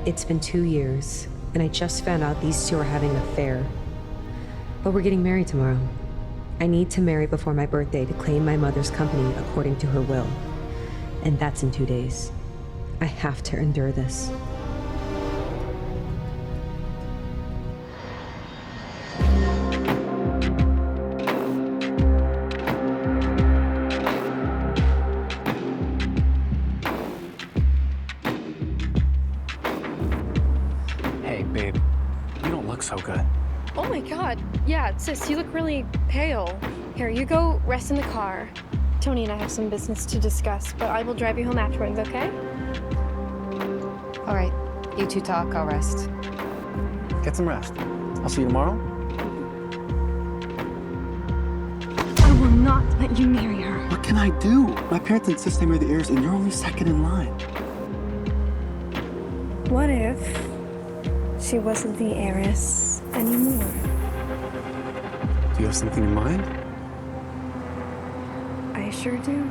It's been 2 years, and I just found out these two are having an affair. But we're getting married tomorrow. I need to marry before my birthday to claim my mother's company according to her will. And that's in 2 days. I have to endure this. Babe, you don't look so good. Oh my god. Yeah, sis, you look really pale. Here, you go rest in the car. Tony and I have some business to discuss, but I will drive you home afterwards, okay? All right, you two talk, I'll rest. Get some rest. I'll see you tomorrow. I will not let you marry her. What can I do? My parents insist I marry the heirs, and you're only second in line. What if she wasn't the heiress anymore? Do you have something in mind? I sure do.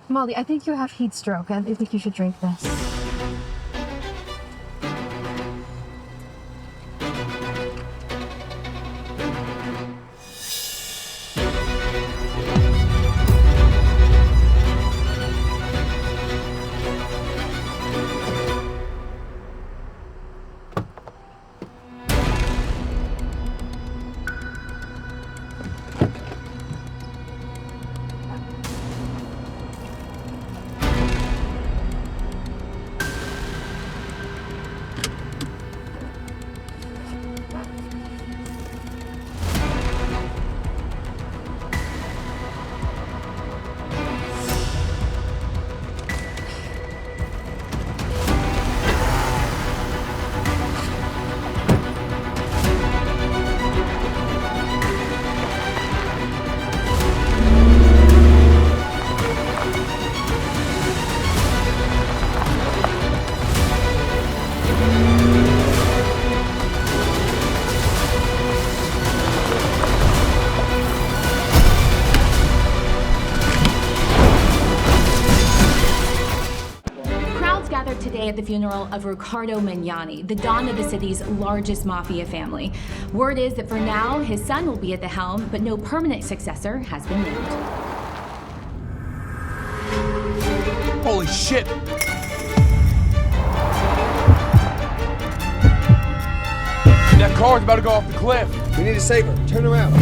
Molly, I think you have heat stroke. I think you should drink this. Today at the funeral of Riccardo Magnani, the don of the city's largest mafia family. Word is that for now, his son will be at the helm, but no permanent successor has been named. Holy shit! That car's about to go off the cliff. We need to save her. Turn around.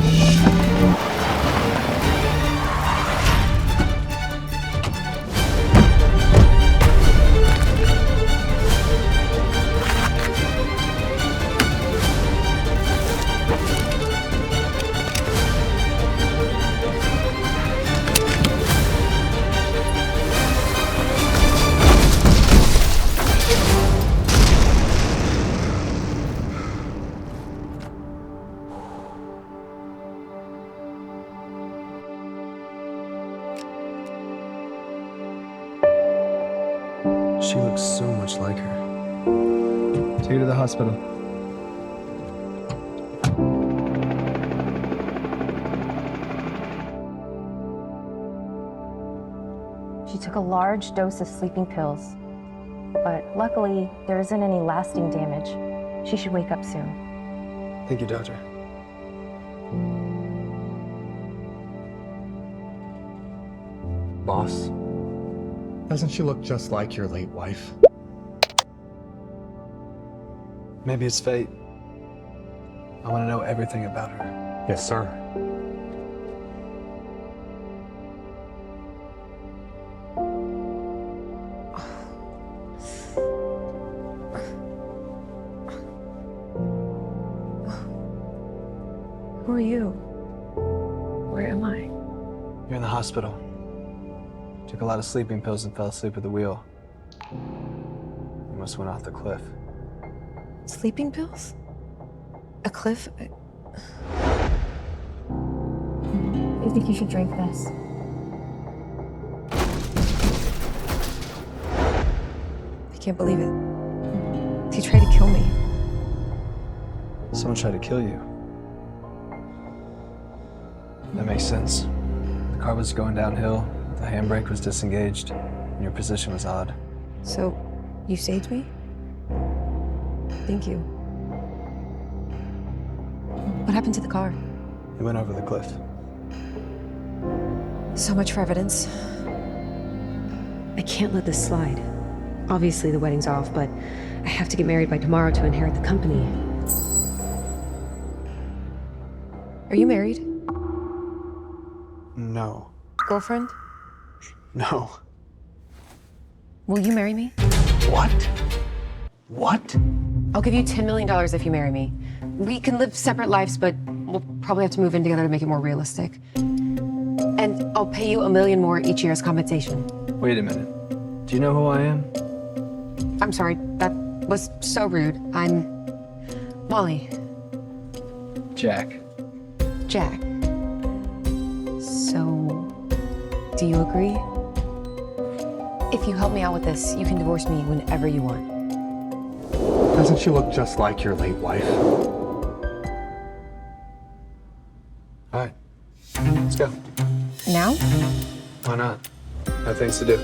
She looks so much like her. Take her to the hospital. She took a large dose of sleeping pills, but luckily there isn't any lasting damage. She should wake up soon. Thank you, Doctor. Boss? Doesn't she look just like your late wife? Maybe it's fate. I want to know everything about her. Yes, sir. you? Where am I? You're in the hospital. Took a lot of sleeping pills and fell asleep at the wheel. You must went off the cliff. Sleeping pills? A cliff? I think you should drink this. I can't believe it. He tried to kill me. Someone tried to kill you. That makes sense. The car was going downhill, the handbrake was disengaged, and your position was odd. So, you saved me? Thank you. What happened to the car? You went over the cliff. So much for evidence. I can't let this slide. Obviously, the wedding's off, but I have to get married by tomorrow to inherit the company. Are you married? No. Girlfriend? No. Will you marry me? What? What? I'll give you $10 million if you marry me. We can live separate lives, but we'll probably have to move in together to make it more realistic. And I'll pay you $1 million more each year as compensation. Wait a minute. Do you know who I am? I'm sorry, that was so rude. I'm Molly. Jack. Jack. So, do you agree? If you help me out with this, you can divorce me whenever you want. Doesn't she look just like your late wife? All right. Let's go. Now? Why not? I have things to do.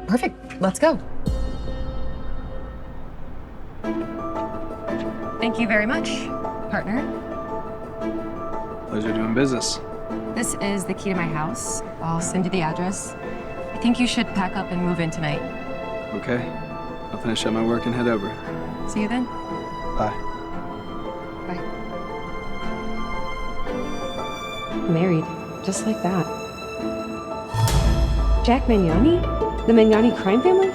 Perfect. Let's go. Thank you very much, partner. Pleasure doing business. This is the key to my house. I'll send you the address. I think you should pack up and move in tonight. Okay. I'll finish up my work and head over. See you then. Bye. Bye. Married, just like that. Jack Magnani? The Magnani crime family?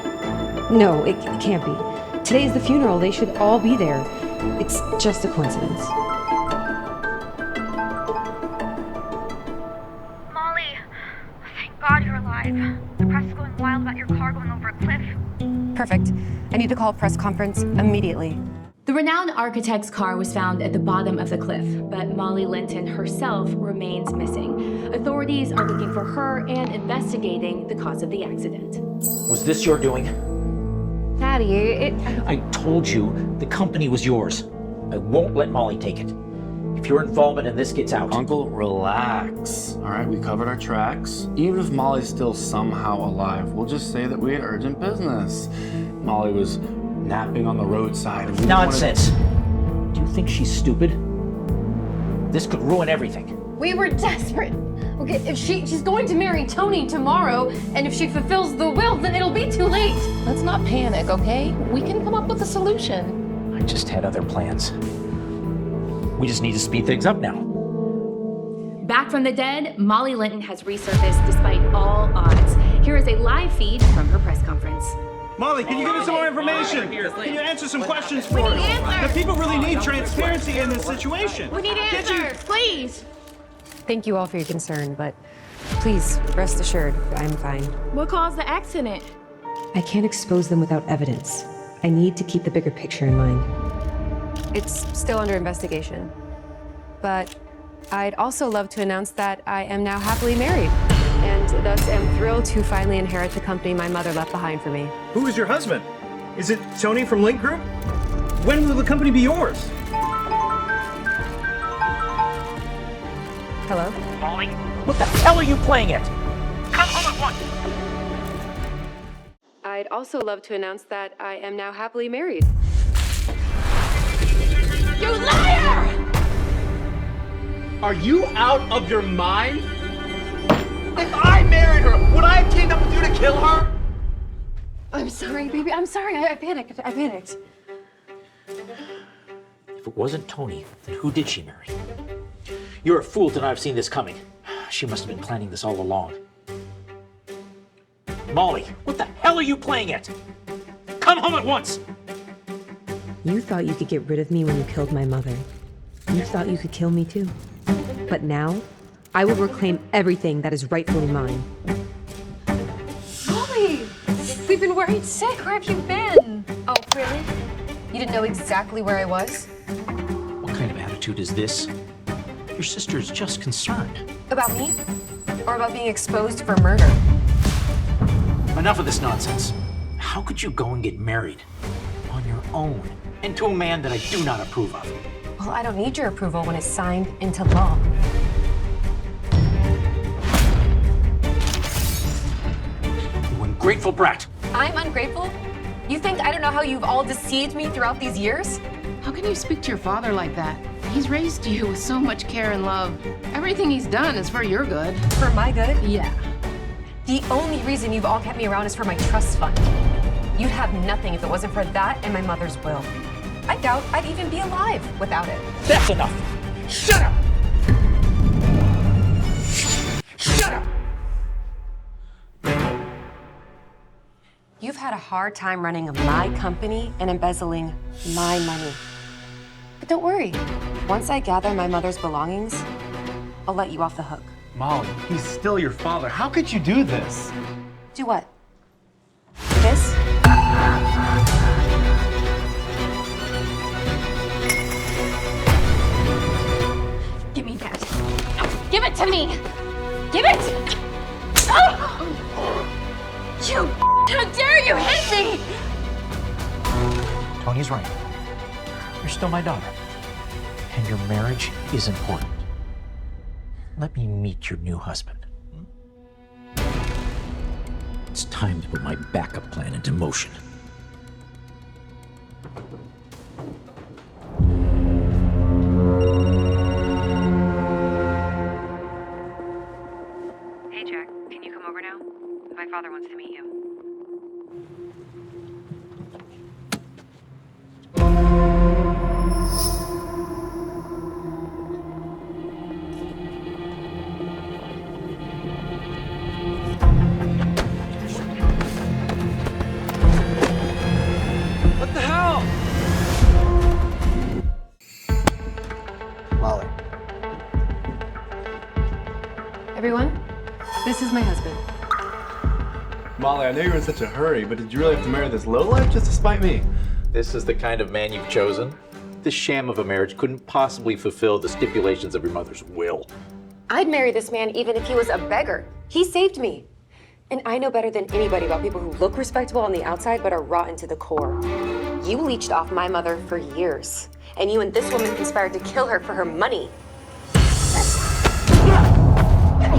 No, it can't be. Today's the funeral. They should all be there. It's just a coincidence. Molly, thank God you're alive. The press is going wild about your car going over a cliff. Perfect. I need to call a press conference immediately. The renowned architect's car was found at the bottom of the cliff, but Molly Linton herself remains missing. Authorities are looking for her and investigating the cause of the accident. Was this your doing? Daddy, I told you the company was yours. I won't let Molly take it. If your involvement in this gets out... Uncle, relax. All right, we covered our tracks. Even if Molly's still somehow alive, we'll just say that we had urgent business. Molly was napping on the roadside. And we Nonsense. Do you think she's stupid? This could ruin everything. We were desperate. Okay, if she's going to marry Tony tomorrow, and if she fulfills the will, then it'll be too late. Let's not panic, okay? We can come up with a solution. I just had other plans. We just need to speed things up now. Back from the dead, Molly Linton has resurfaced despite all odds. Here is a live feed from her press conference. Molly, can you give us some more information? Can you answer some questions for us? The people really need transparency in this situation. We need answers, please. Thank you all for your concern, but please rest assured, I'm fine. What caused the accident? I can't expose them without evidence. I need to keep the bigger picture in mind. It's still under investigation, but I'd also love to announce that I am now happily married, and thus am thrilled to finally inherit the company my mother left behind for me. Who is your husband? Is it Tony from Link Group? When will the company be yours? Hello? Molly, what the hell are you playing at? Come home at once! I'd also love to announce that I am now happily married. You liar! Are you out of your mind? If I married her, would I have teamed up with you to kill her? I'm sorry, baby. I'm sorry. I panicked. I panicked. If it wasn't Tony, then who did she marry? You're a fool to not have seen this coming. She must have been planning this all along. Molly, what the hell are you playing at? Come home at once! You thought you could get rid of me when you killed my mother. You thought you could kill me too. But now, I will reclaim everything that is rightfully mine. Molly! We've been worried sick. Where have you been? Oh, really? You didn't know exactly where I was? What kind of attitude is this? Your sister is just concerned. About me? Or about being exposed for murder? Enough of this nonsense. How could you go and get married on your own and to a man that I do not approve of? Well, I don't need your approval when it's signed into law. You ungrateful brat. I'm ungrateful? You think I don't know how you've all deceived me throughout these years? How can you speak to your father like that? He's raised you with so much care and love. Everything he's done is for your good. For my good? Yeah. The only reason you've all kept me around is for my trust fund. You'd have nothing if it wasn't for that and my mother's will. I doubt I'd even be alive without it. That's enough. Shut up! Shut up! You've had a hard time running my company and embezzling my money. But don't worry. Once I gather my mother's belongings, I'll let you off the hook. Molly, he's still your father. How could you do this? Do what? This? Give me that. Give it to me! Give it! Oh! You! How dare you hit me! Tony's right. You're still my daughter. And your marriage is important. Let me meet your new husband. It's time to put my backup plan into motion. Hey, Jack, can you come over now? My father wants to meet you. What the hell? Molly. Everyone, this is my husband. Molly, I know you were in such a hurry, but did you really have to marry this lowlife just to spite me? This is the kind of man you've chosen? This sham of a marriage couldn't possibly fulfill the stipulations of your mother's will. I'd marry this man even if he was a beggar. He saved me. And I know better than anybody about people who look respectable on the outside but are rotten to the core. You leeched off my mother for years, and you and this woman conspired to kill her for her money.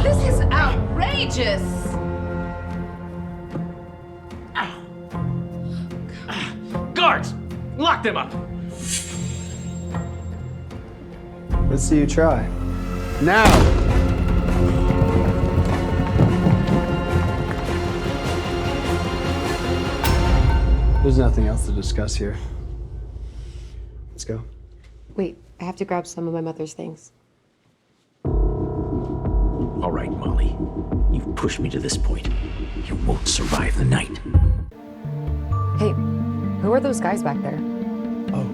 This is outrageous! Guards! Lock them up! Let's see you try. Now! There's nothing else to discuss here. Let's go. Wait, I have to grab some of my mother's things. All right, Molly. You've pushed me to this point. You won't survive the night. Hey, who are those guys back there? Oh.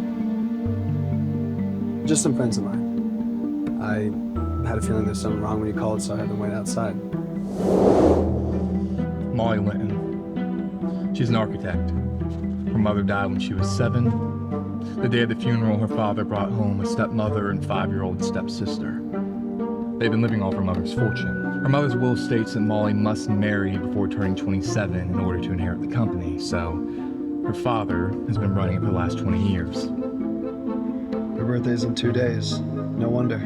Just some friends of mine. I had a feeling there's something wrong when you called, so I had them wait outside. Molly Linton. She's an architect. Her mother died when she was 7. The day of the funeral, her father brought home a stepmother and 5-year-old stepsister. They've been living off her mother's fortune. Her mother's will states that Molly must marry before turning 27 in order to inherit the company, so her father has been running it for the last 20 years. Her birthday's in 2 days. No wonder.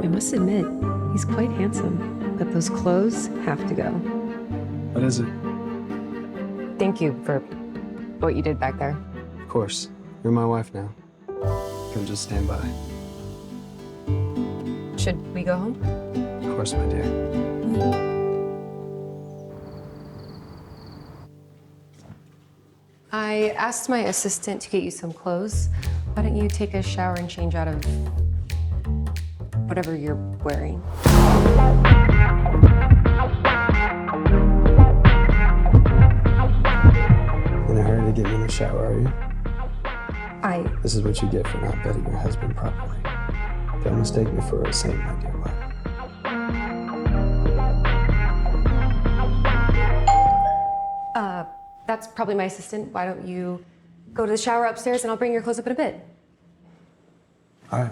I must admit, he's quite handsome, but those clothes have to go. What is it? Thank you for what you did back there. Of course. You're my wife now. You can just stand by. Should we go home? Of course, my dear. I asked my assistant to get you some clothes. Why don't you take a shower and change out of whatever you're wearing? In a hurry to get me in the shower, are you? This is what you get for not vetting your husband properly. Don't mistake me for a saint, my dear wife. That's probably my assistant. Why don't you go to the shower upstairs and I'll bring your clothes up in a bit. All right.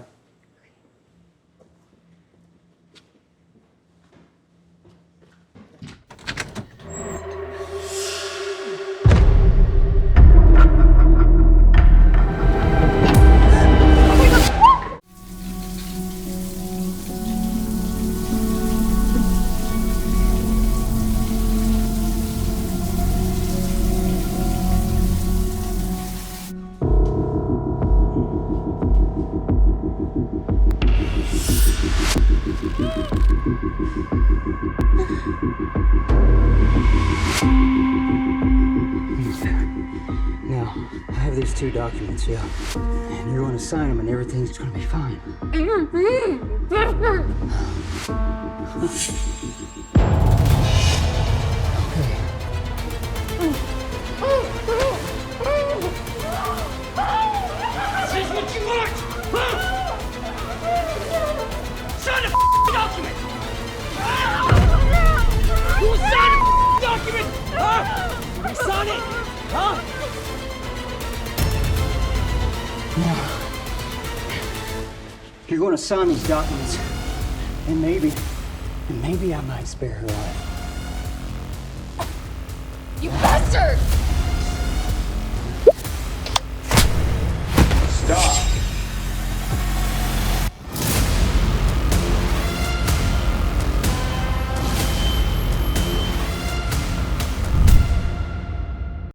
Now, I have these 2 documents, yeah. And you're going to sign them and everything's going to be fine. This is what you want! Huh? Sign the document! Who signed the document? Huh? You sign it? Huh? Now, you're going to sign these documents, and maybe I might spare her life.